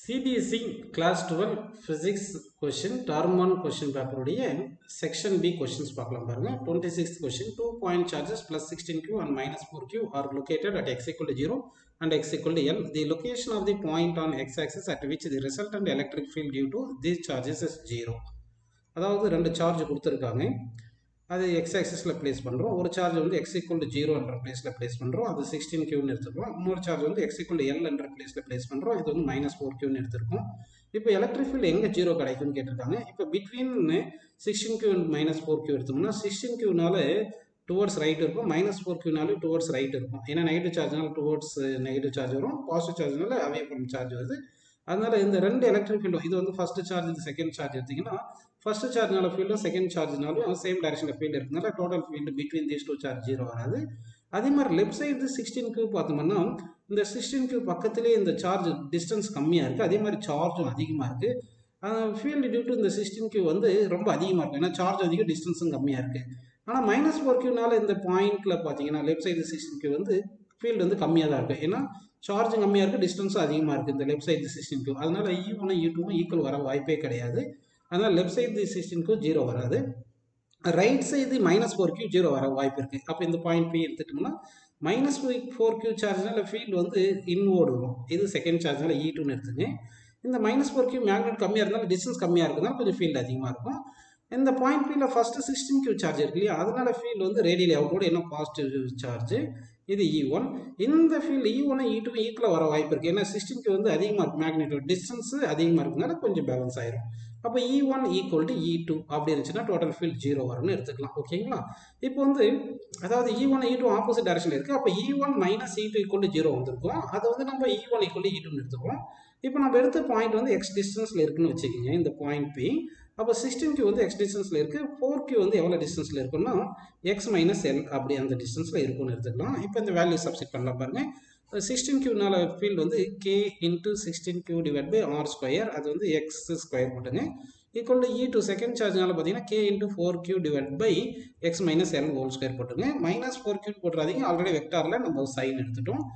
CBSE Class 12 Physics question Term 1 question paper உடைய Section B questions பார்க்கலாம் பாருங்க 26th question 2 point charges plus 16q and minus 4q are located at x equal to 0 and x equal to L. The location of the point on x-axis at which the resultant electric field due to these charges is 0. அதாவது ரெண்டு charge கொடுத்துருக்காங்க, அது X ஆக்சிஸில் place பண்ணுறோம். ஒரு charge வந்து X equal to 0 என்ற பிளேஸில் place பண்ணுறோம், அது 16Qன்னு எடுத்துக்கிறோம். இன்னொரு சார்ஜ் வந்து எக்ஸ் ஈக்குவல் டு L என்ற பிளேஸில் பிளேஸ் பண்ணுறோம், இது வந்து -4Qன்னு எடுத்துருக்கோம். இப்போ எலக்ட்ரிக் ஃபீல்டு எங்கே 0 கிடைக்கும்னு கேட்டிருக்காங்க. இப்போ பிட்வீன் 16Q அண்ட் -4Q எடுத்தோம்னா 16Qனால டுவர்ட்ஸ் ரைட் இருக்கும், -4Qனாலும் டுவர்ட்ஸ் ரைட் இருக்கும். ஏன்னா நெகட்டிவ் சார்ஜ்னால டுவர்ட்ஸ் நெகட்டிவ் சார்ஜ் வரும், பாசிட்டிவ் சார்ஜ்னால அவே ஃப்ரம் சார்ஜ் வருது. அதனால இந்த ரெண்டு எலக்ட்ரிக் ஃபீல்டும், இது வந்து ஃபர்ஸ்ட் சார்ஜ், இது செகண்ட் சார்ஜ் எடுத்தீங்கன்னா ஃபர்ஸ்ட் சார்ஜ்னால ஃபீல்டும் செகண்ட் சார்ஜ்னாலும் சேம் டைரக்ஷனில் ஃபீல்டு இருக்கிறதுனால total field between these two charge 0 வராது. அதே மாதிரி லெஃப்ட் சைடு 16Q பார்த்தோம்னா இந்த 16Q பக்கத்துலேயே இந்த சார்ஜ் டிஸ்டன்ஸ் கம்மியாக இருக்குது, அதே மாதிரி சார்ஜும் அதிகமாக இருக்குது. ஃபீல்டு டியூ டு இந்த 16Q வந்து ரொம்ப அதிகமாக இருக்கும், ஏன்னா சார்ஜ் அதிகம் டிஸ்டன்ஸும் கம்மியாக இருக்குது. ஆனால் -4Qனால இந்த பாயிண்ட்டில் பார்த்தீங்கன்னா லெஃப்ட் சைடு 16Q வந்து ஃபீல்டு வந்து கம்மியாக தான் இருக்குது, ஏன்னா சார்ஜும் கம்மியாக இருக்குது, டிஸ்டன்ஸும் அதிகமாக இருக்குது இந்த லெஃப்ட் சைடு 16Q. அதனால் E1 E2 ஈக்குவல் வர வாய்ப்பே கிடையாது. அதனால் லெஃப்ட் சைடு 16Q 0 வராது, ரைட் சைடு -4Q 0 வர வாய்ப்பு இருக்குது. அப்போ இந்த பாயிண்ட் P எடுத்துட்டோம்னா -4Q சார்ஜ்னால ஃபீல்டு வந்து இன்வோர்டு வரும், இது செகண்ட் சார்ஜ்னால E2ன்னு எடுத்துங்க. இந்த -4Q மேக்னெட் கம்மியாக இருந்தாலும் டிஸ்டன்ஸ் கம்மியாக இருக்குதுனால கொஞ்சம் ஃபீல்டு அதிகமாக இருக்கும். இந்த பாயிண்ட் Pல ஃபர்ஸ்ட் 16Q சார்ஜ் இருக்கு இல்லையா, அதனால ஃபீல்டு வந்து ரேடியலி அவுட்டோட என்ன பாசிட்டிவ் சார்ஜ், இது E1. இந்த ஃபீல்டு E1 E2 ஈக்குவலாக வர வாய்ப்பு இருக்குது, ஏன்னா 16Q வந்து அதிகமாக இருக்குது, மேக்னெட்டோட டிஸ்டன்ஸ் அதிகமாக இருக்குனால கொஞ்சம் பேலன்ஸ் ஆயிரும். அப்போ E1 ஈக்குவல் டு E2 அப்படி இருந்துச்சுன்னா டோட்டல் ஃபீல்டு 0 வரும்னு எடுத்துக்கலாம். ஓகேங்களா? இப்போ வந்து அதாவது E1 E2 ஆப்போசிட் டைரக்ஷனில் இருக்குது, அப்போ E1 - E2 ஈக்குவல் டு 0 வந்திருக்கும், அதை வந்து நம்ம E1 ஈக்குவல் டு E2ன்னு எடுத்துக்கிறோம். இப்போ நம்ம எடுத்த பாயிண்ட் வந்து எக்ஸ் டிஸ்டன்ஸில் இருக்குன்னு வச்சுக்கோங்க, இந்த பாயிண்ட் P. அப்போ 16Q வந்து எக்ஸ் டிஸ்டன்ஸில் இருக்குது, 4Q வந்து எவ்வளோ டிஸ்டன்ஸில் இருக்குன்னா x - L அப்படி அந்த டிஸ்டன்ஸில் இருக்குன்னு எடுத்துக்கலாம். இப்போ இந்த வேல்யூ சப்ஸ்டிட் பண்ணலாம் பாருங்கள். 16Qனால ஃபீல்டு வந்து K × 16Q / R², அது வந்து x² போட்டுங்க, ஈக்குவல் டு E2 செகண்ட் சார்ஜ்னால பார்த்தீங்கன்னா K × 4Q / x - L ஹோல்² போட்டுங்க. -4Q போட்டுறாதீங்க, ஆல்ரெடி வெக்டாரில் நம்ம சைன் எடுத்துட்டோம்.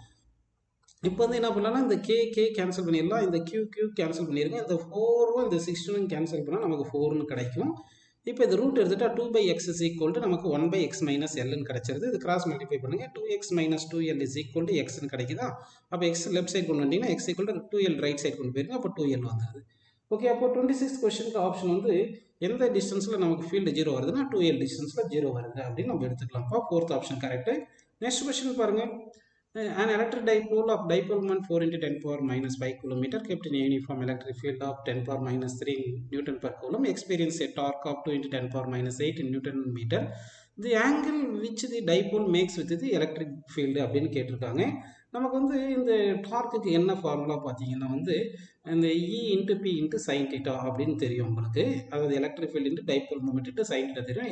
இப்போ வந்து என்ன பண்ணலாம்னா இந்த K கேன்சல் பண்ணிடலாம், இந்த Q கேன்சல் பண்ணிடுங்க, இந்த 4வும் இந்த 16 கேன்சல் பண்ணால் நமக்கு 4ன்னு கிடைக்கும். இப்போ இந்த ரூட் எடுத்துட்டா 2/x = நமக்கு 1/x - Lன்னு கிடைச்சிருது. இது கிராஸ் மல்டிப்ளை பண்ணுங்க, 2x - 2L = xன்னு கிடைக்குதா. அப்போ x லெஃப்ட் சைடு கொண்டு வந்தீங்கன்னா x = 2L ரைட் சைடு கொண்டு போயிருங்க, அப்போ 2L வந்துடுது. ஓகே, அப்போ 26th கொஸ்டினுக்கு ஆப்ஷன் வந்து எந்த டிஸ்டன்ஸில் நமக்கு ஃபீல்டு 0 வருதுன்னா 2L டிஸ்டன்ஸில் 0 வருது அப்படின்னு நம்ம எடுத்துக்கலாம்ப்பா. 4th option correct. Next question பாருங்கள். An electric dipole of dipole moment 4 × 10⁻⁵ km kept in a uniform electric field of 10⁻³ Newton per coulomb experience a torque of 2 × 10⁻8 Newton meter. The angle which the dipole makes with the electric field அப்படின்னு கேட்டிருக்காங்க. நமக்கு வந்து இந்த டார்க்குக்கு என்ன formula பார்த்தீங்கன்னா வந்து இந்த E × P × sin θ அப்படின்னு தெரியும் உங்களுக்கு. அதாவது electric field × dipole moment sin θ தெரியும்.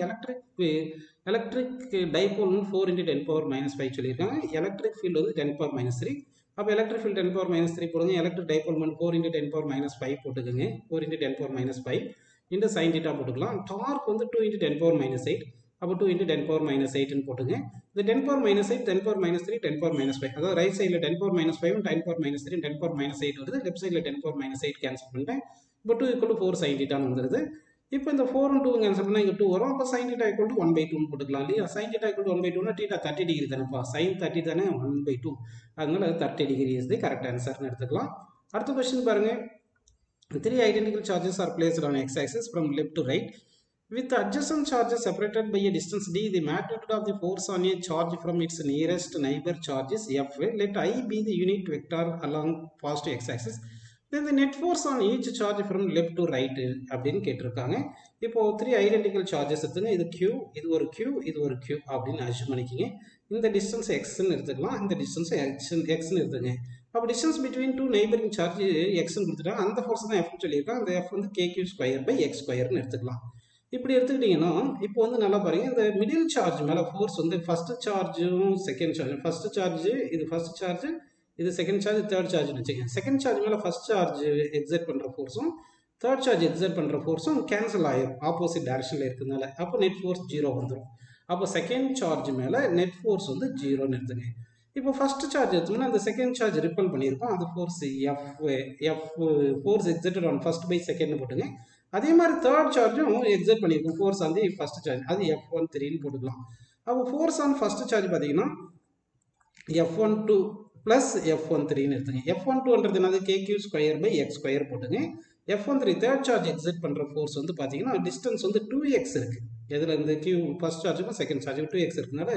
எலக்ட்ரிக் டைபோல் 4 × 10⁻⁵ சொல்லியிருக்காங்க, எலக்ட்ரிக் ஃபீல்டு வந்து 10⁻3. அப்போ எலக்ட்ரிக் ஃபீல்டு 10⁻3 போடுங்க, எலக்ட்ரிக் டைபோல் மூமெண்ட் 4 × 10⁻5 போட்டுக்கோங்க, 4 × 10⁻5 × sin θ போட்டுக்கலாம். டார்க் வந்து 2 × 10⁻8, அப்போ 2 × 10⁻8ன்னு போட்டுங்க. இந்த 10⁻8 10⁻3 10⁻5, அதாவது ரைட் சைடில் 10⁻5 10⁻3 10⁻8 வருது, லெஃப்ட் சைடில் 10⁻8 கேன்சல் பண்ணிட்டேன். இப்போ 2 = 4 sin θன்னு வந்துடுது. இப்போ இந்த 4 × 2 கேன்சல் பண்ணால் இங்கே 2 வரும், அப்போ sin θ = 1/2ன்னு போட்டுக்கலாம் இல்லையா. sin θ = 1/2னா θ 30 டிகிரி தானேப்பா, sin 30 தானே 1/2, அதனால 30 டிகிரி இஸ் தி கரெக்ட் ஆன்சர்னு எடுத்துக்கலாம். அடுத்த கொஸ்டின் பாருங்க. 3 identical charges are placed on x-axis from left to right. With adjacent charges separated by a distance d, the magnitude of the force on a charge from its nearest neighbor charge is F. Let I be the unit vector along positive x-axis. Then the net force on each charge from left to right அப்படின்னு கேட்டிருக்காங்க. இப்போ 3 identical charges எடுத்துங்க, இது Q, இது ஒரு Q, இது ஒரு Q அப்படின்னு அஷ்யூம் பண்ணிக்கிங்க. இந்த டிஸ்டன்ஸ் xன்னு எடுத்துக்கலாம், இந்த டிஸ்டன்ஸ் xன்னு எடுத்துங்க. அப்போ டிஸ்டன்ஸ் பிட்வீன் 2 நெய்பரிங் சார்ஜ் எக்ஸ்ன்னு கொடுத்துட்டாங்க, அந்த ஃபோர்ஸ் தான் Fன்னு சொல்லியிருக்காங்க, அந்த F வந்து KQ² / x²ன்னு இப்படி எடுத்துக்கிட்டிங்கன்னா இப்போ வந்து நல்லா பாருங்கள், இந்த மிடில் சார்ஜ் மேலே ஃபோர்ஸ் வந்து ஃபஸ்ட்டு சார்ஜும் செகண்ட் சார்ஜ், ஃபஸ்ட்டு சார்ஜ் இது ஃபஸ்ட் சார்ஜ், இது செகண்ட் சார்ஜ், தேர்ட் சார்ஜ்னு வச்சுக்கோங்க. செகண்ட் சார்ஜ் மேலே ஃபஸ்ட் சார்ஜ் எக்ஸர்ட் பண்ணுற ஃபோர்ஸும் தேர்ட் சார்ஜ் எக்ஸர்ட் பண்ணுற ஃபோர்ஸும் கேன்சல் ஆகிடும், ஆப்போசிட் டைரக்ஷனில் இருக்கிறதுனால. அப்போ நெட் ஃபோர்ஸ் 0 வந்துடும். அப்போ செகண்ட் சார்ஜ் மேலே நெட் ஃபோர்ஸ் வந்து 0ன்னு எடுத்துங்க. இப்போ ஃபர்ஸ்ட் சார்ஜ் எடுத்தோம்னா அந்த செகண்ட் சார்ஜ் ரிப்பல் பண்ணியிருக்கோம். அந்த force F force exerted on first by second போட்டுங்க. அதே மாதிரி தேர்ட் சார்ஜும் எக்ஸர்ட் பண்ணியிருக்கோம் force on the first charge, அது F13 போட்டுக்கலாம். அப்போ ஃபோர்ஸ் ஆன் ஃபர்ஸ்ட் சார்ஜ் பார்த்தீங்கன்னா F12 ப்ளஸ் F13 எடுத்துங்க. F12ன்றது என்னது KQ square by x square போட்டுங்க. F13 தேர்ட் சார்ஜ் எக்ஸர்ட் பண்ணுற ஃபோர்ஸ் வந்து பார்த்தீங்கன்னா டிஸ்டன்ஸ் வந்து 2x இருக்குது. எதில் இருந்து Q ஃபர்ஸ்ட் சார்ஜுக்கும் செகண்ட் சார்ஜுக்கும் 2x இருக்குனால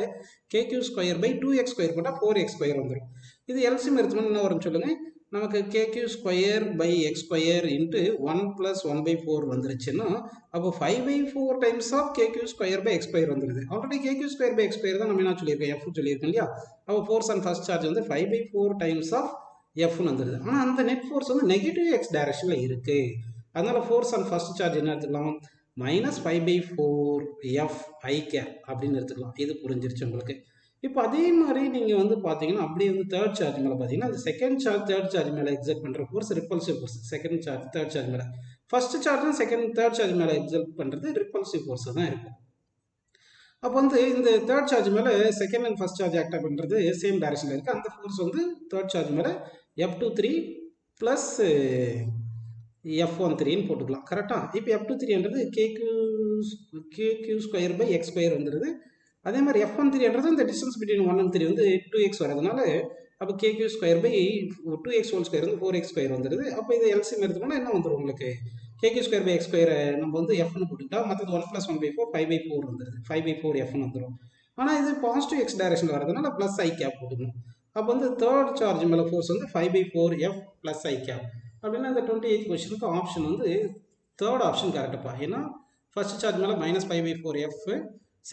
KQ square by 2x square போட்டால் 4x ஸ்கொயர் வந்துடும். இது எல்சிஎம் எடுத்தோம்னா என்ன வரும்னு சொல்லுங்கள். நமக்கு KQ square by x square into 1 + 1/4 வந்துருச்சுன்னா அப்போ 5/4 times of KQ square by x square வந்துடுது. Already KQ square by x square தான் நம்ம என்ன சொல்லியிருக்கோம், F சொல்லியிருக்கோம் இல்லையா. அப்போ ஃபோர்ஸ் ஆன் ஃபர்ஸ்ட் சார்ஜ் வந்து 5/4 டைம்ஸ் ஆஃப் Fன்னு வந்துடுது. ஆனால் அந்த நெட் ஃபோர்ஸ் வந்து நெகட்டிவ் எக்ஸ் டைரக்ஷனில் இருக்குது. அதனால ஃபோர்ஸ் ஆன் ஃபர்ஸ்ட் சார்ஜ் என்ன எடுத்துக்கலாம், -5/4 FI கேப் அப்படின்னு எடுத்துக்கலாம். இது புரிஞ்சிருச்சு உங்களுக்கு. இப்போ அதே மாதிரி நீங்கள் வந்து பார்த்தீங்கன்னா அப்படியே வந்து தேர்ட் சார்ஜ் மேலே பார்த்தீங்கன்னா அந்த செகண்ட் சார்ஜ் தேர்ட் சார்ஜ் மேலே எக்ஸர்ட் பண்ணுற force repulsive force. Second charge third charge மேலே, ஃபர்ஸ்ட் சார்ஜும் தேர்ட் சார்ஜ் மேலே எக்ஸர்ட் பண்ணுறது ரிப்பல்சிவ் ஃபோர்ஸ் தான் இருக்கும். அப்போ வந்து இந்த தேர்ட் சார்ஜ் மேலே second and first charge act பண்ணுறது சேம் டைரக்ஷனில் இருக்குது. அந்த ஃபோர்ஸ் வந்து தேர்ட் சார்ஜ் மேலே F23 ப்ளஸ் F13 போட்டுக்கலாம். கரெக்டாக. இப்போ F23ன்றது KQ square by x square வந்துடுது. அதே மாதிரி F13ன்றது இந்த டிஸ்டன்ஸ் பிட்வீன் 1 and 3 வந்து 2x வரதுனால அப்போ KQ square by 2x whole square வந்து 4x ஸ்கொயர் வந்துடுது. அப்போ இது எல்சிஎம் எடுத்துக்கோன்னா என்ன வந்துடும் உங்களுக்கு, KQ square by x square நம்ம வந்து Fன்னு போட்டுக்கிட்டா மற்றது 1 + 1/4 5/4 வந்துடுது. 5/4 Fன்னு வந்துடும். ஆனால் இது பாசிட்டிவ் எக்ஸ் டைரக்ஷனில் வரதுனால ப்ளஸ் ஐ கேப் போட்டுக்கணும். அப்போ வந்து தேர்ட் சார்ஜ் மேலே ஃபோர்ஸ் வந்து 5/4 F ப்ளஸ் ஐ கேப் அப்படின்னா இந்த 28th கொஸ்டினுக்கு ஆப்ஷன் வந்து தேர்ட் ஆப்ஷன் கரெக்டுப்பா. ஏன்னா ஃபர்ஸ்ட் சார்ஜ் மேலே -5/4 F,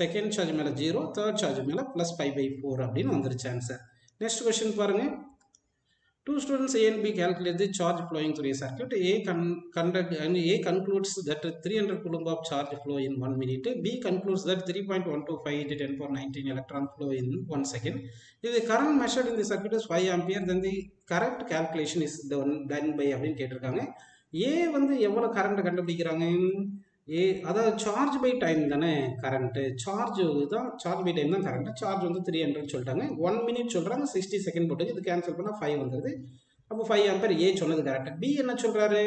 செகண்ட் சார்ஜ் மேலே 0, தேர்ட் சார்ஜ் மேலே +5/4 அப்படின்னு வந்துருச்சு ஆன்சர். நெக்ஸ்ட் கொஸ்டின் பாருங்க. Two students A and B calculate the charge flowing through a circuit. A concludes that 300 coulomb of charge flow in 1 minute. B concludes that 3.125 × 10⁻19 electron flow in 1 second. If the current measured in the circuit is 5 ampere, then the correct calculation is done by அப்படின்னு கேட்டிருக்காங்க. A வந்து எவ்வளோ current கண்டுபிடிக்கிறாங்க, அதாவது charge by time தானே current, charge by time தான் current. Charge வந்து 300 சொல்லிட்டாங்க, 1 minute சொல்கிறாங்க, 60 செகண்ட் போட்டு இது கேன்சல் பண்ணால் 5 வந்துடுது. அப்போ 5 ஆம்பர் ஏ சொன்னது கரெக்ட். பி என்ன சொல்கிறாரு,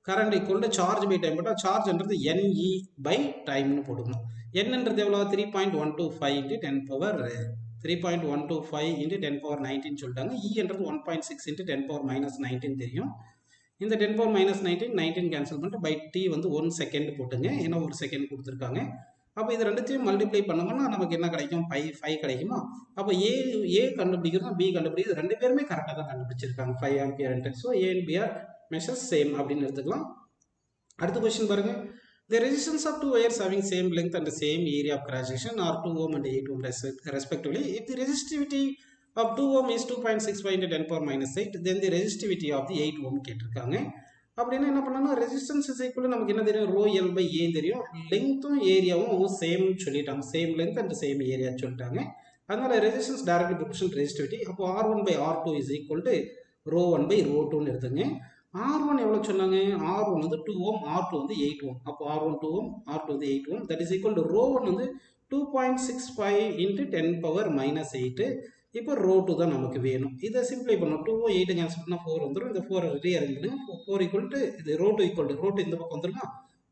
current equal to charge by time போட்டால் சார்ஜ்ன்றது NE பை டைம்னு போட்டுக்கணும். என்னன்றது எவ்வளோ, 3.125 × 10⁻19 சொல்லிட்டாங்க. E-ன்றது 1.6 × 10⁻−19 தெரியும். இந்த 10⁻−19 கேன்சல் பண்ணிட்டு பை T வந்து 1 செகண்ட் போட்டுங்க, ஏன்னா 1 செகண்ட் கொடுத்துருக்காங்க. அப்போ இது ரெண்டுத்தையும் மல்டிப்ளை பண்ணோம்னா நமக்கு என்ன கிடைக்கும், 5 கிடைக்குமா. அப்போ ஏ கண்டுபிடிக்கிறோம், பி கண்டுபிடிக்கிறது, ரெண்டு பேருமே கரெக்டாக தான் கண்டுபிடிச்சிருக்காங்க 5 ampere. So A and B are measures same அப்படின்னு எடுத்துக்கலாம். அடுத்த கொஸ்டின் பாருங்க. The resistance of two wires having same length and the same area of cross section are 2 ohm and 8 ohm respectively. If the resistivity of 2 ohm is 2.65 × 10⁻−8, then the resistivity of the 8 ohm கேட்டிருக்காங்க. அப்படின்னா என்ன பண்ணணும்னா resistance is equal நமக்கு என்ன தெரியும், ρL/A தெரியும், லெங்க்த்தும் ஏரியாவும் same சொல்லிட்டாங்க, same length and same area சொல்லிட்டாங்க. அதனால ரெசிஸ்டன்ஸ் டைரக்ட்லி ப்ரொபோர்ஷனல் ரெசிஸ்டிவிட்டி. அப்போ R1/R2 இஸ் ஈக்குவல் டு ρ1/ρ2ன்னு எடுத்துங்க. R1 எவ்வளோ சொன்னாங்க, R1 வந்து 2 ohm, R2 வந்து 8 ohm. அப்போ R1 2 ohm, R2 வந்து 8 ohm. That is equal to ρ1 வந்து 2.65 × 10⁻−8. இப்போ ρ2 தான் நமக்கு வேணும். இதை சிம்பிளை பண்ணோம், 2 8 கேன்சல் பண்ணால் 4 வந்துடும். இந்த 4 ரீஅரேஞ்ச் பண்ணுங்க. 4 ஈக்குவல் டு இது ρ2 ஈக்குவல் டு ρ2 இந்த பக்கம் வந்துருமா,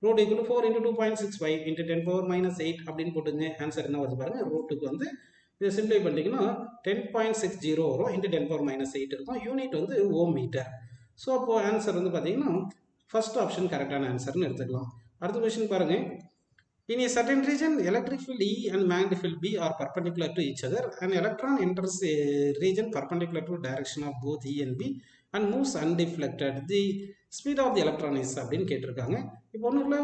ρ2 ஈக்குவல் டு 4 × 2.65 × 10⁻−8 அப்படின்னு போட்டுங்க. ஆன்சர் என்ன வருது பாருங்க, ρ2க்கு வந்து இதை சிம்பிளை பண்ணிட்டீங்கன்னா 10.60 வரும், × 10⁻−8 இருக்கும். யூனிட் வந்து ஓம் மீட்டர். ஸோ அப்போ ஆன்சர் வந்து பார்த்தீங்கன்னா ஃபர்ஸ்ட் ஆப்ஷன் கரெக்டான ஆன்சர்னு எடுத்துக்கலாம். அடுத்த கொஸ்டின் பாருங்க. In a certain region, electric field E and magnetic field B are perpendicular to each other. An electron enters a region perpendicular to direction of both E and B and moves undeflected. The speed of the electron is அப்படின்னு கேட்டிருக்காங்க. இப்போ ஒன்றுக்குள்ள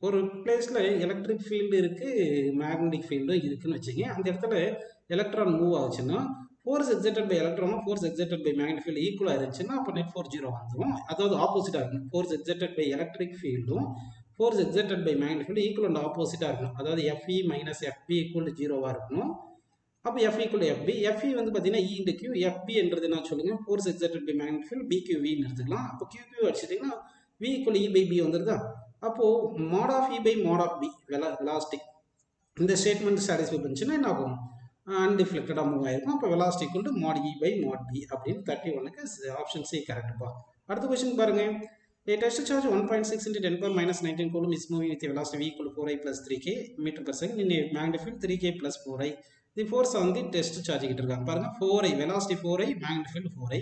ஒரு பிளேஸில் electric field இருக்குது, magnetic ஃபீல்டும் இருக்குதுன்னு வச்சுங்க. அந்த இடத்துல எலக்ட்ரான் மூவ் ஆச்சுன்னா ஃபோர்ஸ் எக்ஸர்டட் பை எலக்ட்ரானும் force exerted by magnetic field ஈக்குவலாக இருந்துச்சுன்னா அப்போ நெட் ஃபோர்ஸ் 0 வந்துடும். அதாவது ஆப்போசிட்டாக இருக்கணும். ஃபோர்ஸ் எக்ஸர்டட் பை எலக்ட்ரிக் ஃபீல்டும் force exerted by magnetic field equal and ஆப்போசிட்டாக இருக்கணும். அதாவது FE - FB ஈக்குவல் டு 0வாக இருக்கணும். அப்போ F equal to FB. FE வந்து பார்த்தீங்கன்னா E × Q. FB என்றது என்ன சொல்லுங்கள், force exerted by magnetic field BQVன்னு எடுத்துக்கலாம். அப்போ QQ அடிச்சிட்டிங்கன்னா V ஈக்குவல் E/B வந்துருதா. அப்போது mod of E/mod of B velocity இந்த ஸ்டேட்மெண்ட் சாட்டிஸ்ஃபை பண்ணிச்சுன்னா என்ன ஆகும், அன்டிஃப்ளெக்டடாக மூவ் ஆயிருக்கும். அப்போ velocity equal to mod E by mod B அப்படின்னு 31க்கு ஆப்ஷன் சி கரெக்டுப்பா. அடுத்த கொஸ்டின் பாருங்க. A test charge 1.6 into 10 power minus 19 coulomb is moving with a velocity v equal to 4i plus 3k meter per second in a magnitude 3k plus 4i. The force on the test charge கிட்ட இருக்காங்க பாருங்க. 4i velocity 4i magnitude 4i.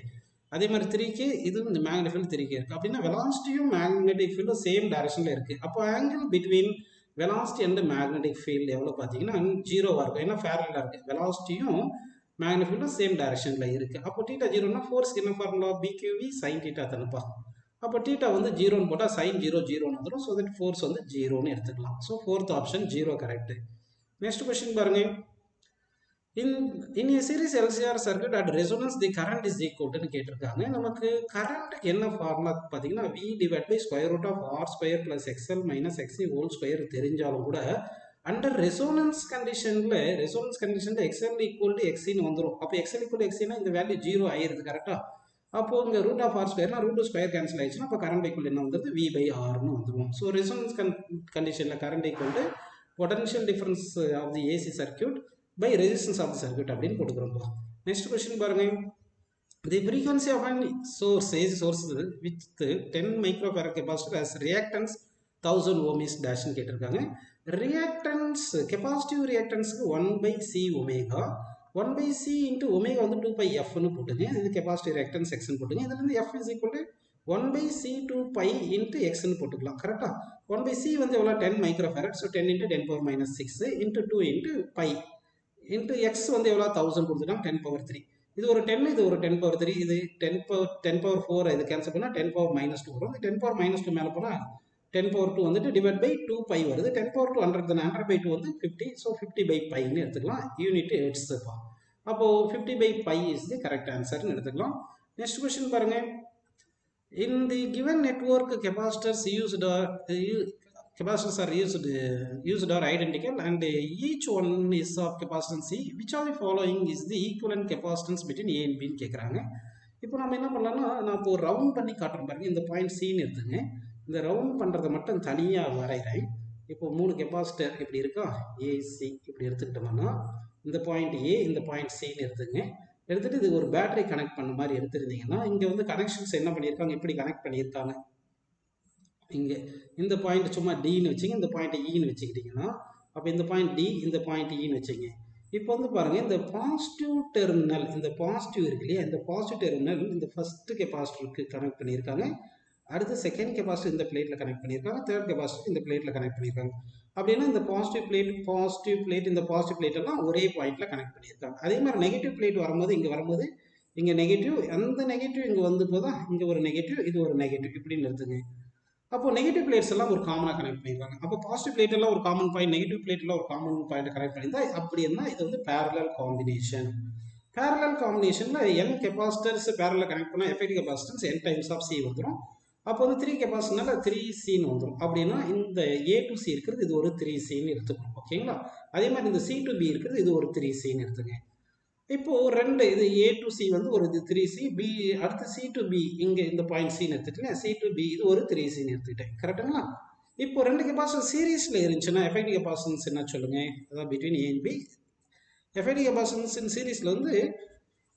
அதே மாதிரி 3k இது இந்த magnitude 3k இருக்கு. அப்படின்னா வெலாசிட்டியும் magnetic ஃபீல்டும் same டைரக்ஷன்ல இருக்கு. அப்போ angle between velocity and magnetic field எவ்வளோ பார்த்தீங்கன்னா 0வா இருக்கும். ஏன்னா பேரலா இருக்கு. வெலாசிட்டியும் மேக்னெட்டிக் ஃபீல்டும் சேம் டைரக்ஷன்ல இருக்கு. அப்போ θ 0னா ஃபோர்ஸ்க்கு என்ன ஃபார்முலா BQV sin θ தானப்பா. அப்போ θ வந்து 0ன்னு போட்டால் sin 0 0ன்னு வந்துடும். ஸோ தட் ஃபோர்ஸ் வந்து 0ன்னு எடுத்துக்கலாம். So fourth option 0 correct. Next question பாருங்க. In a series LCR circuit at resonance the current is equal to கேட்டிருக்காங்க. நமக்கு கரண்ட்டுக்கு என்ன ஃபார்முலா பார்த்தீங்கன்னா V divided by square root of R square plus XL minus XC whole square தெரிஞ்சாலும் கூட under resonance கண்டிஷனில் XL equal to XCன்னு வந்துடும். அப்போ XL equal to XCனா இந்த வேல்யூ 0 ஆயிருது கரெக்டாக. அப்போ இங்கே ரூட் ஆஃப் ஆர் ஸ்கொயர்னா ரூட் ஸ்கொயர் கேன்சல் ஆயிடுச்சுன்னா அப்போ கரண்ட் ஈக்குவல் என்ன வந்துருது V by Rன்னு வந்துடும். ஸோ ரெசோனன்ஸ் கண்டிஷனில் current equal to potential difference of the AC circuit by resistance of the circuit அப்படின்னு போட்டுக்கிறோம். நெக்ஸ்ட் கொஸ்டின் பாருங்க. The frequency of an source AC source with 10 microfarad capacitor as reactance 1000 ohm is dash ன்னு கேட்டிருக்காங்க. Reactance capacitive ரியாக்டன்ஸ்க்கு 1/c omega 1/c into omega வந்து 2πfன்னு போட்டுங்க. இது கெப்பாசிட்டிவ் ரியாக்டன்ஸ் எக்ஸ்ன்னு போட்டுங்க. இதுலேருந்து f is equal to 1/c 2π into xன்னு போட்டுக்கலாம் கரெக்டா. 1/c வந்து எவ்வளோ 10 microfarad. So 10 into 10 power minus 6 into 2 into π into x வந்து எவ்வளோ 1000 கொடுத்துட்டாங்க 10 power 3. இது ஒரு 10 இது ஒரு 10 power 3 இது 10 power 4 இது கேன்சல் பண்ணால் 10 power minus 2 வரும். 10 power minus 2 மேலே போனால் 10 power 2 வந்துட்டு டிவைட் பை 2π வருது. 10 power 2 100 தானே 100 by 2 வந்து 50. ஸோ 50 by πன்னு எடுத்துக்கலாம். யூனிட் ஹெர்ட்ஸ்ப்பா. அப்போது 50 by π இஸ் தி கரெக்ட் ஆன்சர்னு எடுத்துக்கலாம். நெக்ஸ்ட் கொஸ்டின் பாருங்க. In the given network capacitors are used are identical and each one is of capacitance C. Which of the following is the equivalent capacitance between A and B ன்னு கேட்குறாங்க. இப்போ நம்ம என்ன பண்ணலாம்னா நான் இப்போ ரவுண்ட் பண்ணி காட்டுறேன் பாருங்க. இந்த பாயிண்ட் சின்னு எடுத்துங்க. இந்த ரவுண்ட் பண்ணுறதை மட்டும் தனியாக வரைகிறேன். இப்போ 3 கெப்பாசிட்டர் இப்படி இருக்கா ஏசி இப்படி எடுத்துக்கிட்டோம்னா இந்த பாயிண்ட் ஏ இந்த பாயிண்ட் சின்னு எடுத்துங்க. எடுத்துகிட்டு இது ஒரு பேட்டரி கனெக்ட் பண்ண மாதிரி எடுத்துருந்தீங்கன்னா இங்கே வந்து கனெக்ஷன்ஸ் என்ன பண்ணியிருக்காங்க இப்படி கனெக்ட் பண்ணியிருக்காங்க. இங்கே இந்த பாயிண்ட் சும்மா டின்னு வச்சுங்க. இந்த பாயிண்ட் ஈன்னு வச்சுக்கிட்டிங்கன்னா அப்போ இந்த பாயிண்ட் டி இந்த பாயிண்ட் ஈன்னு வச்சுங்க. இப்போ வந்து பாருங்கள் இந்த பாசிட்டிவ் டெர்மினல் இந்த பாசிட்டிவ் இருக்கு இல்லையா இந்த பாசிட்டிவ் டெர்மினல் இந்த ஃபஸ்ட்டு கெப்பாசிட்டருக்கு கனெக்ட் பண்ணியிருக்காங்க. அடுத்து செகண்ட் கெப்பாசிட்டர் இந்த பிளேட்டில் கனெக்ட் பண்ணியிருக்காங்க. தேர்ட் கெப்பாசிட்டர் இந்த பிளேட்டில் கனெக்ட் பண்ணியிருக்காங்க. அப்படின்னா இந்த பாசிட்டிவ் பிளேட் இந்த பாசிட்டிவ் பிளேட்டெல்லாம் ஒரே பாயிண்டில் கனெக்ட் பண்ணியிருக்காங்க. அதே மாதிரி நெகட்டிவ் பிளேட் வரும்போது இங்கே நெகட்டிவ் அந்த நெகட்டிவ் இங்கே வந்து போதான் இங்கே ஒரு நெகட்டிவ் இது ஒரு நெகட்டிவ் இப்படின்னு எடுத்துங்க. அப்போ நெகட்டிவ் பிளேட்ஸ் எல்லாம் ஒரு காமனாக கனெக்ட் பண்ணியிருக்காங்க. அப்போ பாசிட்டிவ் பிளேட் எல்லாம் ஒரு காமன் பாயிண்ட் நெகட்டிவ் பிளேட் எல்லாம் ஒரு காமன் பாயிண்ட் கனெக்ட் பண்ணியிருந்தா அப்படின்னா இது வந்து பேரலல் காம்பினேஷன். பேரலல் காம்பினேஷனில் n கெப்பாசிட்டர்ஸ் பேரலில் கனெக்ட் பண்ணால் effective capacitance n times of C வந்துடும். அப்போ வந்து 3 கெப்பாசிட்டர்னால 3cன்னு வந்துடும். அப்படின்னா இந்த A to C இருக்கிறது இது ஒரு 3cன்னு எடுத்துக்கணும். ஓகேங்களா. அதே மாதிரி இந்த C to B இருக்கிறது இது ஒரு 3cன்னு எடுத்துங்க. இப்போது ரெண்டு இது A to C வந்து ஒரு இது 3c B அடுத்து C to B இங்கே இந்த பாயிண்ட் சின்னு எடுத்துட்டேன். C to B இது ஒரு 3cன்னு எடுத்துக்கிட்டேன் கரெக்டுங்களா. இப்போ ரெண்டு கெப்பாசிட்டர் சீரீஸில் இருந்துச்சுன்னா எஃபெக்டிவ் கெப்பாசிட்டன்ஸ் என்ன சொல்லுங்கள். அதாவது between A and B effective capacitance in சீரீஸில் வந்து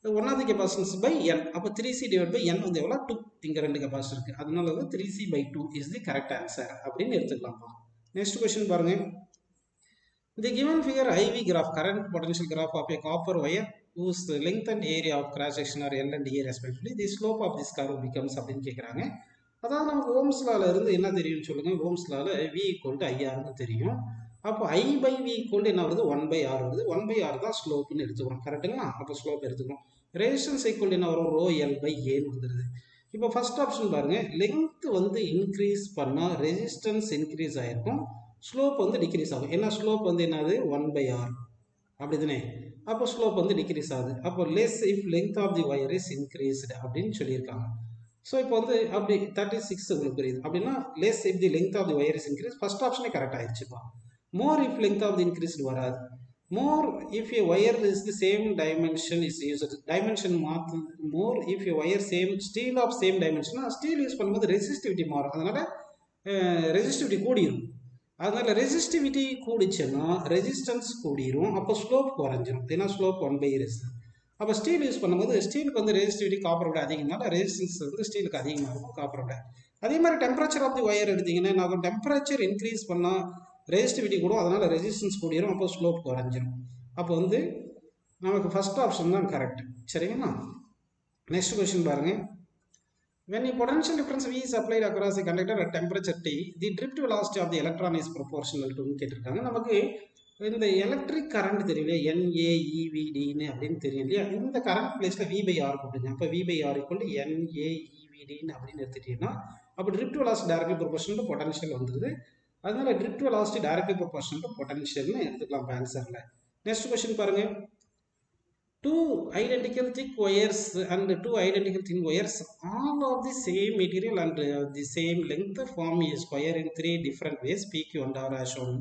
1 கெப்பாசிட்டன்ஸ் பை n. அப்போ 3c டிவைட் பை n வந்து எவ்வளோ 2. இங்கே ரெண்டு கெப்பாசிட்டர் இருக்குது. அதனால வந்து 3c by 2 is the correct answer அப்படின்னு எடுத்துக்கலாம்ப்பா. நெக்ஸ்ட் கொஸ்டின் பாருங்கள். The given figure IV graph current potential graph of a copper wire whose length and area of cross section are L and A respectively, the slope of this curve becomes அப்படின்னு கேட்குறாங்க. அதாவது நமக்கு ohms லால இருந்து என்ன தெரியும்னு சொல்லுங்கள். Ohms லால V equal to IRன்னு தெரியும். அப்போ I by V equal to என்ன வருது 1/R வருது. 1/R தான் ஸ்லோப்புன்னு எடுத்துக்கிறோம் கரெக்டுங்களா. அப்போ ஸ்லோப் எடுத்துக்கிறோம். ரெசிஸ்டன்ஸ் ஈக்குவல் என்ன வரும் ரோ L by Aன்னு வந்துடுது. இப்போ ஃபர்ஸ்ட் ஆப்ஷன் பாருங்கள். லெங்த் வந்து இன்க்ரீஸ் பண்ணால் ரெசிஸ்டன்ஸ் இன்க்ரீஸ் ஆகிருக்கும். ஸ்லோப் வந்து டிக்ரீஸ் ஆகும். ஏன்னா ஸ்லோப் வந்து என்னது 1/R அப்படி தானே. அப்போ ஸ்லோப் வந்து டிக்ரீஸ் ஆகுது. அப்போ less if length of the wire is increased அப்படின்னு சொல்லியிருக்காங்க. ஸோ இப்போ வந்து அப்படி 36 உங்களுக்கு புரியுது. அப்படின்னா less if the length of the wire is increase first ஆப்ஷனே கரெக்ட் ஆயிடுச்சுப்பா. More if length of the increased வராது. More if a wire is the same dimension is used. Dimension மாற்று. More if a wire same steel of same டைமென்ஷனா steel use பண்ணும்போது resistivity மாறும். அதனால resistivity கூடிடும். அதனால resistivity கூடிச்சுன்னா resistance கூடிரும், அப்போ slope குறைஞ்சிரும். ஏன்னா ஸ்லோப் 1/s. அப்போ ஸ்டீல் யூஸ் பண்ணும்போது ஸ்டீலுக்கு வந்து ரெசிஸ்டிவிட்டி காப்பரை விட அதிகம்னால ரெசிஸ்டன்ஸ் வந்து ஸ்டீலுக்கு அதிகமாக இருக்கும் காப்பரை விட. அதே மாதிரி டெம்பரேச்சர் ஆஃப் தி ஒயர் எடுத்தீங்கன்னா நான் டெம்பரேச்சர் இன்க்ரீஸ் பண்ணால் ரெசிஸ்டிவிட்டி கூடும், அதனால ரெசிஸ்டன்ஸ் கூடிரும், அப்போ ஸ்லோப் குறைஞ்சிரும். அப்போ வந்து நமக்கு ஃபர்ஸ்ட் ஆப்ஷன் தான் கரெக்ட். சரிங்களா? நெக்ஸ்ட் கொஸ்டின் பாருங்க. When a potential difference V is applied across a conductor at temperature T, the drift velocity of the electron is proportional to கேட்டிருக்காங்க. நமக்கு இந்த எலக்ட்ரிக் கரண்ட் தெரியல, NAEVDன்னு அப்படின்னு தெரியும் இல்லையா? இந்த கரண்ட் பிளேஸ்ல V/R போட்டுங்க. அப்போ V/R = NAEVDன்னு அப்படின்னு எடுத்துட்டீங்கன்னா அப்போ drift velocity directly proportional to potential வந்துடுது. அதனால drift velocity directly proportional to potentialனு எடுத்துக்கலாம் ஆன்சர்ல. நெக்ஸ்ட் கொஸ்டின் பாருங்க. Two identical thick wires and two identical thin wires, all of the same material and the same length, form a square in three different ways, PQ and R as shown.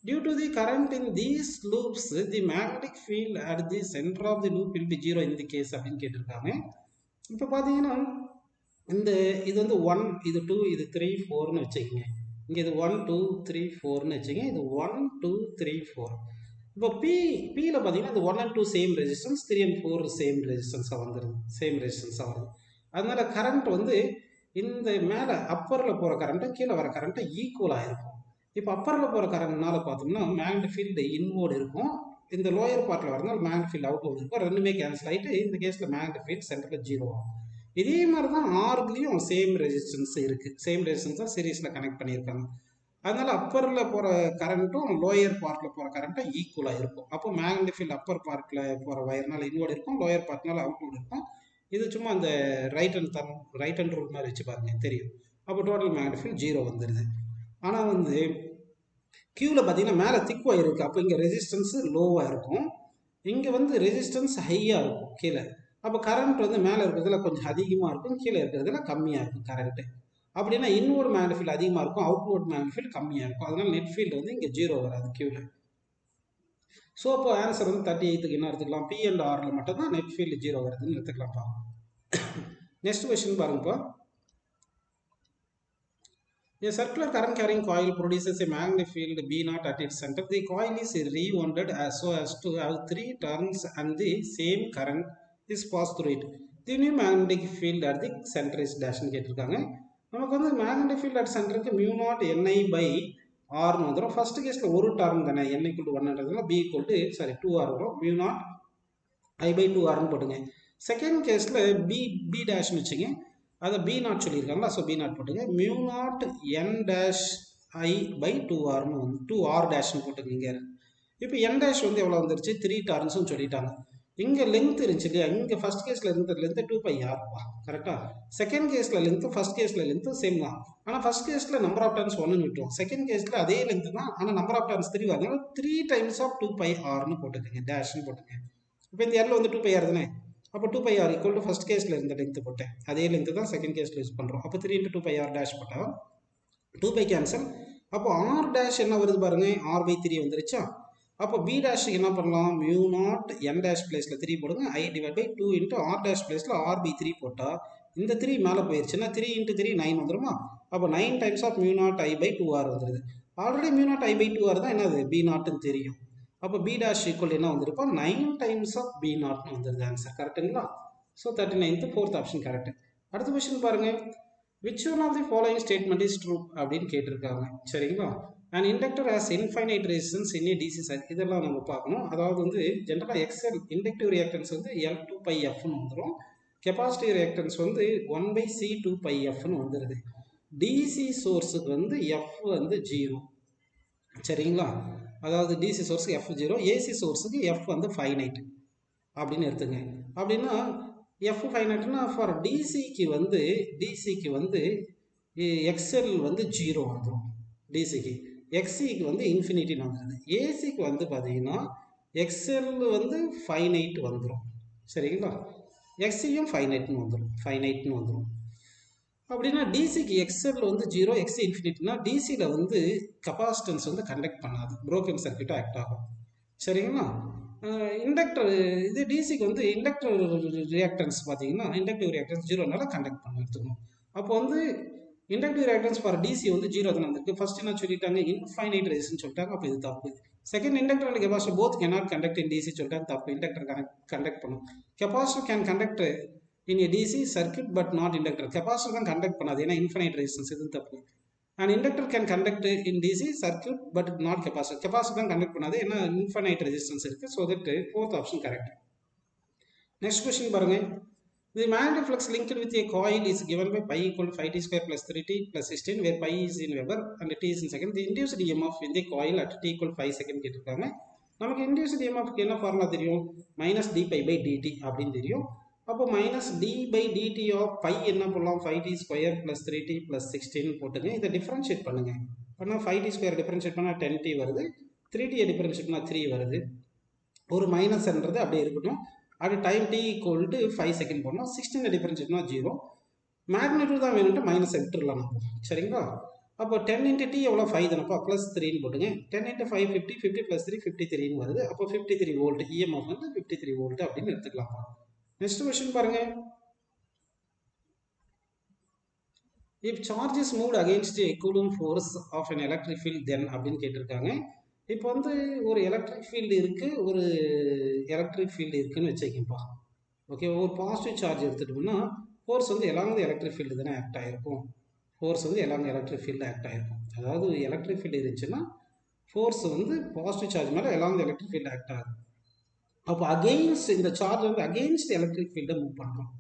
Due to the current in these loops, the magnetic field at the center of the loop will be 0 in the case அப்படின்னு கேட்டிருக்காங்க. இப்போ பார்த்தீங்கன்னா இந்த இது வந்து 1, இது 2, இது 3, 4ன்னு வச்சுக்கோங்க. இங்கே இது 1, 2, 3, 4ன்னு வச்சுக்கோங்க. இது 1, 2, 3, 4. இப்போ பியில் பார்த்தீங்கன்னா இந்த 1 and 2 same resistance, 3 and 4 same ரெசிஸ்டன்ஸாக வந்துடுது, சேம் ரெசிஸ்டன்ஸாக வருது. அதனால கரண்ட் வந்து இந்த மேலே அப்பரில் போகிற கரண்ட்டும் கீழே வர கரண்ட்டும் ஈக்குவலாக இருக்கும். இப்போ அப்பரில் போகிற கரண்ட்னால பார்த்தோம்னா மேக்னெட்டிக் ஃபீல்டு இன்வோர்டு இருக்கும், இந்த லோயர் பார்ட்டில் வரதுனால மேக்னெட்டிக் ஃபீல்டு அவுட்வோர்டு இருக்கும். ரெண்டுமே கேன்சல் ஆகிட்டு இந்த கேஸில் மேக்னெட்டிக் ஃபீல்டு சென்டரில் 0 ஆகும். இதே மாதிரி தான் ஆர்க்லேயும் சேம் ரெசிஸ்டன்ஸ் இருக்குது, சேம் ரெசிஸ்டன்ஸ் தான் சீரீஸில் கனெக்ட் பண்ணியிருக்காங்க. அதனால அப்பரில் போகிற கரண்ட்டும் லோயர் பார்ட்டில் போகிற கரண்ட்டும் ஈக்குவலாக இருக்கும். அப்போ மேக்னெட்டிக் ஃபீல்டு அப்பர் பார்ட்டில் போகிற வயர்னால இன்வோர்டு இருக்கும், லோயர் பார்ட்னால அவுட்வோர்டு இருக்கும். இது சும்மா அந்த ரைட் அண்ட் ரூல் மாதிரி வச்சு பாருங்க தெரியும். அப்போ டோட்டல் மேக்னெட்டிக் ஃபீல்டு 0 வந்துடுது. ஆனால் வந்து கியூவில் பார்த்தீங்கன்னா மேலே திக் ஒயர் இருக்குது, அப்போ இங்கே ரெசிஸ்டன்ஸ் லோவாக இருக்கும், இங்கே வந்து ரெசிஸ்டன்ஸ் ஹையாக இருக்கும் கீழே. அப்போ கரண்ட் வந்து மேலே இருக்கிறதுல கொஞ்சம் அதிகமாக இருக்கும், கீழே இருக்கிறதுல கம்மியாக இருக்கும் கரண்ட்டு. அப்படின்னா இன்வோர்ட் மேக்னெட்டிக் ஃபீல்டு அதிகமாக இருக்கும், அவுட்வோர்ட் மேக்னெட்டிக் ஃபீல்டு கம்மியாக இருக்கும். அதனால நெட் ஃபீல்டு வந்து இங்கே 0 வராது கியூவில். ஸோ அப்போ ஆன்சர் வந்து 38க்கு என்ன எடுத்துக்கலாம், பி அண்ட் ஆரில் மட்டும் தான் நெட் ஃபீல்டு 0 வருதுன்னு எடுத்துக்கலாம்ப்பா. நெக்ஸ்ட் கொஸ்டின் பாருங்கப்பா. A circular current carrying coil produces a magnetic field B0 at its center. The coil is rewound so as to have 3 turns and the same current is passed through it. The new magnetic field at the center is dash ன்னு கேட்டிருக்காங்க. நமக்கு வந்து magnetic field at சென்டருக்கு μ0 NI/R வந்துடும். First கேஸில் ஒரு term தானே, N = 1ன்றதுனால B = 2R வரும், μ0 I/2Rன்னு போட்டுங்க. செகண்ட் கேஸில் B டேஷ்னு வச்சுங்க, அதை B0 சொல்லியிருக்காங்களா, ஸோ B0 போட்டுங்க. μ0 N-I/2Rன்னு வந்து 2R டேஷ்னு போட்டுக்கோங்க. இப்போ N டேஷ் வந்து எவ்வளோ வந்துருச்சு, 3 டர்ன்ஸ்னு சொல்லிட்டாங்க. இங்கே லென்த் இருந்துச்சு இல்லையா, இங்கே ஃபர்ஸ்ட் கேஸில் இருந்த லென்த்து 2πR கரெக்டாக. செகண்ட் கேஸில் லென்த்து ஃபர்ஸ்ட் கேஸில் லென்த்து சேம் தான், ஆனால் ஃபர்ஸ்ட் கேஸில் நம்பர் ஆஃப் டர்ன்ஸ் 1ன்னு விட்டுரும், செகண்ட் கேஸில் அதே லென்த்து தான், ஆனால் நம்பர் ஆஃப் டர்ன்ஸ் 3 வரதுனால 3 டைம்ஸ் ஆஃப் 2πRன்னு போட்டுக்கோங்க, டேஷ்னு போட்டுங்க. இப்போ இந்த L வந்து 2πR தானே, அப்போ 2πR = ஃபர்ஸ்ட் கேஸில் இருந்த லென்த்து போட்டேன், அதே லென்த்து தான் செகண்ட் கேஸில் யூஸ் பண்ணுறோம். அப்போ 3 × 2πR டேஷ் போட்டால் 2π கேன்சல். அப்போ R டேஷ் என்ன வருது பாருங்க, R/3 வந்துருச்சா. அப்போ B டேஷுக்கு என்ன பண்ணலாம், μ0 N டேஷ் பிளேஸில் 3 போடுங்க, I/2 × R டேஷ் பிளேஸில் R/3 போட்டால் இந்த 3 மேலே போயிடுச்சுன்னா 3 × 3 9 வந்துருமா. அப்போ 9 டைம்ஸ் ஆஃப் μ0 I/2R வந்துடுது. ஆல்ரெடி μ0 I/2R தான் என்னது B0ன்னு தெரியும். அப்போ B டேஷ் = என்ன வந்துருப்பா, 9 டைம்ஸ் ஆஃப் B0ன்னு வந்துடுது. ஆன்சர் கரெக்டுங்களா. So 39th 4th option correct. அடுத்த கொஸ்டின் பாருங்க. Which one of the following statement is true அப்படின்னு கேட்டிருக்காங்க. சரிங்களா. an inductor has infinite resistance in a DC circuit. இதெல்லாம் நம்ம பார்க்கணும். அதாவது வந்து ஜென்ரலாக XL இண்டக்டிவ் ரியாக்டன்ஸ் வந்து L2πfன்னு வந்துடும், கெப்பாசிட்டிவ் ரியாக்டன்ஸ் வந்து 1/C2πfன்னு வந்துடுது. டிசி சோர்ஸுக்கு வந்து F வந்து 0. சரிங்களா. அதாவது டிசி சோர்ஸுக்கு F 0, ஏசி சோர்ஸுக்கு F வந்து ஃபைனைட் அப்படின்னு எடுத்துங்க. அப்படின்னா F ஃபைனைட்னா ஃபார் டிசிக்கு வந்து XL வந்து 0 வந்துடும், டிசிக்கு XCக்கு வந்து இன்ஃபினிட்டின்னு வந்துடுது. ஏசிக்கு வந்து பார்த்தீங்கன்னா XL வந்து ஃபைனைட் வந்துடும். சரிங்களா. XCயும் ஃபைனைட்னு வந்துடும். அப்படின்னா டிசிக்கு XL வந்து 0, XC இன்ஃபினிட்டினா டிசியில் வந்து கெப்பாசிட்டன்ஸ் வந்து கண்டக்ட் பண்ணாது, புரோக்கன் சர்க்யூட்டாக ஆக்ட் ஆகும். சரிங்களா. இண்டக்டர் இது டிசிக்கு வந்து இண்டக்டர் ரியாக்டன்ஸ் பார்த்தீங்கன்னா இண்டக்டிவ் ரியாக்டன்ஸ் 0னால கண்டக்ட் பண்ண எடுத்துக்கணும். அப்போ வந்து இண்டக்டிவ் ரியாக்டன்ஸ் ஃபார் டிசி வந்து 0 தான் வந்திருக்கு. ஃபர்ஸ்ட் என்ன சொல்லிட்டாங்க, இன்ஃபைனைட் ரெசிஸ்டன்ஸ் சொல்லிட்டாங்க, அப்போ இது தப்பு. Second, inductor and capacitor both cannot conduct in DC சொல்லிட்டாங்க, தப்பு. இண்டக்டர் கண்டக்ட் பண்ணும். Capacitor can conduct in a DC circuit but not inductor. Capacitor தான் கண்டக்ட் பண்ணாது, ஏன்னா இன்ஃபைனைட் ரெசிஸ்டன்ஸ், இது தப்பு. And inductor can conduct in DC circuit but not capacitor. Capacitor தான் conduct பண்ணாது, ஏன்னா இன்ஃபைனைட் ரெசிஸ்டன்ஸ் இருக்கு. So that fourth option correct. Next question பாருங்க. The magnetic flux linked with a coil is given by pi equal to 5t square plus 3t plus 16, where pi is in Weber and t is in second. The induced EMF in the coil at t equal to 5 second கேட்டிருக்காங்க. நமக்கு induced EMF என்ன formula தெரியும், minus d phi by dt அப்படின்னு தெரியும். அப்போ minus d by dt of phi என்ன பண்ணலாம், 5t square plus 3t plus 16 போட்டுங்க. இதை டிஃப்ரென்ஷியேட் பண்ணுங்க. பண்ணால் 5t ஸ்கொயர் டிஃப்ரென்ஷியேட் பண்ணால் 10t வருது, 3t டிஃப்ரென்ஷியேட் பண்ணால் 3 வருது. ஒரு மைனஸ்ன்றது அப்படியே இருக்கட்டும். அது time t equal to 5 second போடணும். 16 டிஃபரன்ஸ் 0. மேக்னிடியூட் தான் வேணும்ட்டு மைனஸ் எடுத்துடலாம் நம்ம, சரிங்களா? அப்போ 10 இன்ட்டு டி எவ்வளோ, 5 தானப்பா, ப்ளஸ் 3ன்னு போட்டுங்க. 10 இன்ட்டு 5 50, 50 ப்ளஸ் 3 53ன்னு வருது. அப்போ 53 வோல்ட், இஎம்எஃப் வந்து 53 வோல்ட் அப்படின்னு எடுத்துக்கலாம்ப்பா. நெக்ஸ்ட் கொஸ்டின் பாருங்க. If charge is moved against Coulomb force of an electric field then அப்படின்னு கேட்டிருக்காங்க. இப்போ வந்து ஒரு எலக்ட்ரிக் ஃபீல்டு இருக்குது, ஒரு எலக்ட்ரிக் ஃபீல்டு இருக்குதுன்னு வச்சுக்கப்பா. ஓகே, ஒரு பாசிட்டிவ் சார்ஜ் எடுத்துட்டோம்னா ஃபோர்ஸ் வந்து எல்லாம் எலக்ட்ரிக் ஃபீல்டு தானே ஆக்ட் ஆகிருக்கும். ஃபோர்ஸ் வந்து எல்லாம் எலக்ட்ரிக் ஃபீல்டு ஆக்ட் ஆகிருக்கும். அதாவது எலக்ட்ரிக் ஃபீல்டு இருந்துச்சுன்னா ஃபோர்ஸ் வந்து பாசிட்டிவ் சார்ஜ் மேலே எல்லாம் எலக்ட்ரிக் ஃபீல்டு ஆக்ட் ஆகுது. அப்போ அகெயின்ஸ்ட் இந்த சார்ஜ் வந்து அகெயின்ஸ்ட் எலக்ட்ரிக் ஃபீல்டை மூவ் பண்ணுறோம்.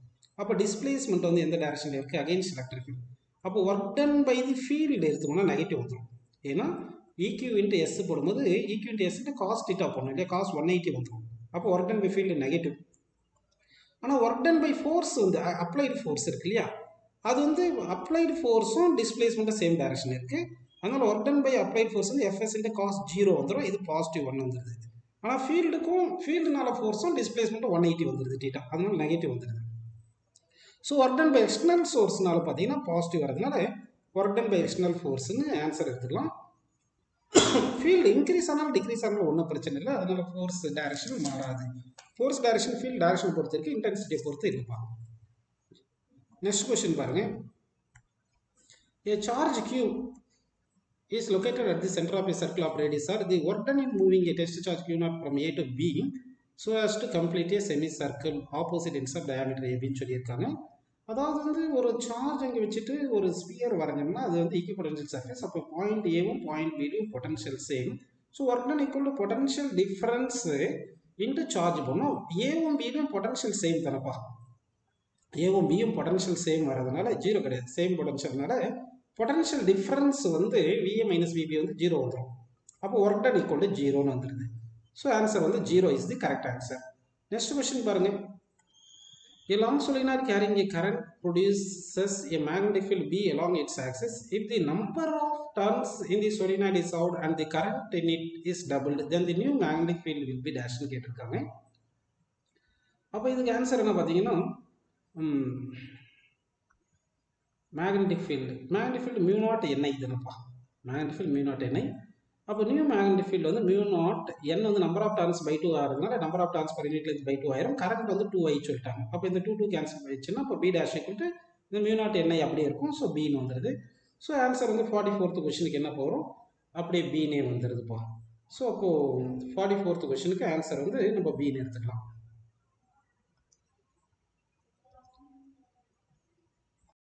அப்போ டிஸ்பிளேஸ்மெண்ட் வந்து எந்த டைரக்ஷனில் இருக்குது, அகெயின்ஸ்ட் எலக்ட்ரிக் ஃபீல்டு. அப்போ work done by the field எடுத்தோம்னா நெகட்டிவ் வந்துடும். ஏன்னா EQ into S போடும்போது EQ into S cos θ போடணும் இல்லையா, cos 180 வந்துடும். அப்போ work done by field negative. ஆனால் ஒர்க் டன் பை ஃபோர்ஸ் வந்து அப்ளைடு ஃபோர்ஸ் இருக்கு இல்லையா, அது வந்து அப்ளைடு ஃபோர்ஸும் டிஸ்பிளேஸ்மெண்ட்டும் சேம் டைரக்ஷன் இருக்குது. அதனால் work done by applied force வந்து FS into cos 0 வந்துடும். இது பாசிட்டிவ் 1 வந்துடுது. ஆனால் ஃபீல்டுனால ஃபோர்ஸும் டிஸ்பிளேஸ்மெண்ட்டும் 180 வந்துடுது θ, அதனால நெகட்டிவ் வந்துடுது. So work done by external சோர்ஸ்னால பார்த்தீங்கன்னா பாசிட்டிவ் வரதுனால ஒர்க் டன் பை எக்ஸ்டர்னல் ஃபோர்ஸ்ன்னு ஆன்சர் எடுத்துக்கலாம். ஃபீல்டு இன்க்ரீஸ் ஆனாலும் டிக்ரீஸ் ஆனாலும் ஒன்றும் பிரச்சனை இல்லை, அதனால ஃபோர்ஸ் டைரக்ஷன் மாறாது. ஃபோர்ஸ் டைரக்ஷன் ஃபீல்டு டைரக்ஷன் பொறுத்து இருக்கு, இன்டென்சிட்டியை பொறுத்து இருப்பா. நெக்ஸ்ட் கொஸ்டின் பாருங்க. A charge Q is located at the center of a circle of radius r. The work done in moving a test charge Q0 from A to B so as to complete a semicircle opposite ends of diameter AB ன்னு சொல்லியிருக்காங்க. அதாவது வந்து ஒரு charge அங்கே வச்சுட்டு ஒரு sphere வரைஞ்சோம்னா அது வந்து ஈக்குவல் சர்ஃபேஸ். அப்போ பாயிண்ட் ஏவும் பாயிண்ட் பியும் potential same. So work ton equal to potential difference into charge பண்ணோம். ஏவும் பியும் பொட்டன்ஷியல் சேம் தானப்பா, ஏவும் பியும் பொட்டன்ஷியல் சேம் வரதுனால 0 கிடையாது, சேம் பொட்டன்ஷியல்னால பொட்டன்ஷியல் டிஃபரன்ஸ் வந்து VA மைனஸ் VB வந்து 0 வந்துடும். அப்போ ஒர்க் டன் ஈக்குவல் டு 0ன்னு வந்துடுது. ஸோ ஆன்சர் வந்து 0 is the correct answer. Next question பாருங்க. A long solenoid carrying a current produces a magnetic field B along its axis. If the number of turns in the solenoid is odd and the current in it is doubled, then the new magnetic field will be dash ன்னு கேட்டிருக்காங்க. அப்போ இதுக்கு answer என்ன பார்த்தீங்கன்னா, magnetic field mu naught NI தானப்பா, magnetic field mu naught NI. அப்போ new magnetic field வந்து mu naught N வந்து நம்பர் ஆஃப் டர்ன்ஸ் பை 2 ஆகிறதுனால நம்பர் ஆஃப் டர்ன்ஸ் பர் யூனிட்ல பை 2 ஆயிரும். கரண்ட் வந்து 2I சொல்லிட்டாங்க. அப்போ இந்த 2 கேன்சல் ஆயிடுச்சுன்னா அப்போ B டேஷ் ஈக்குவல் டு இந்த மியூ நாட் NI அப்படியே இருக்கும். ஸோ பின்னு வந்துடுது. ஸோ ஆன்சர் வந்து 44th கொஸ்டினுக்கு என்ன போகிறோம், அப்படியே பின்னே வந்துடுதுப்பா. ஸோ அப்போது 44th கொஸ்டினுக்கு ஆன்சர் வந்து நம்ம பின்னு எடுத்துக்கலாம்.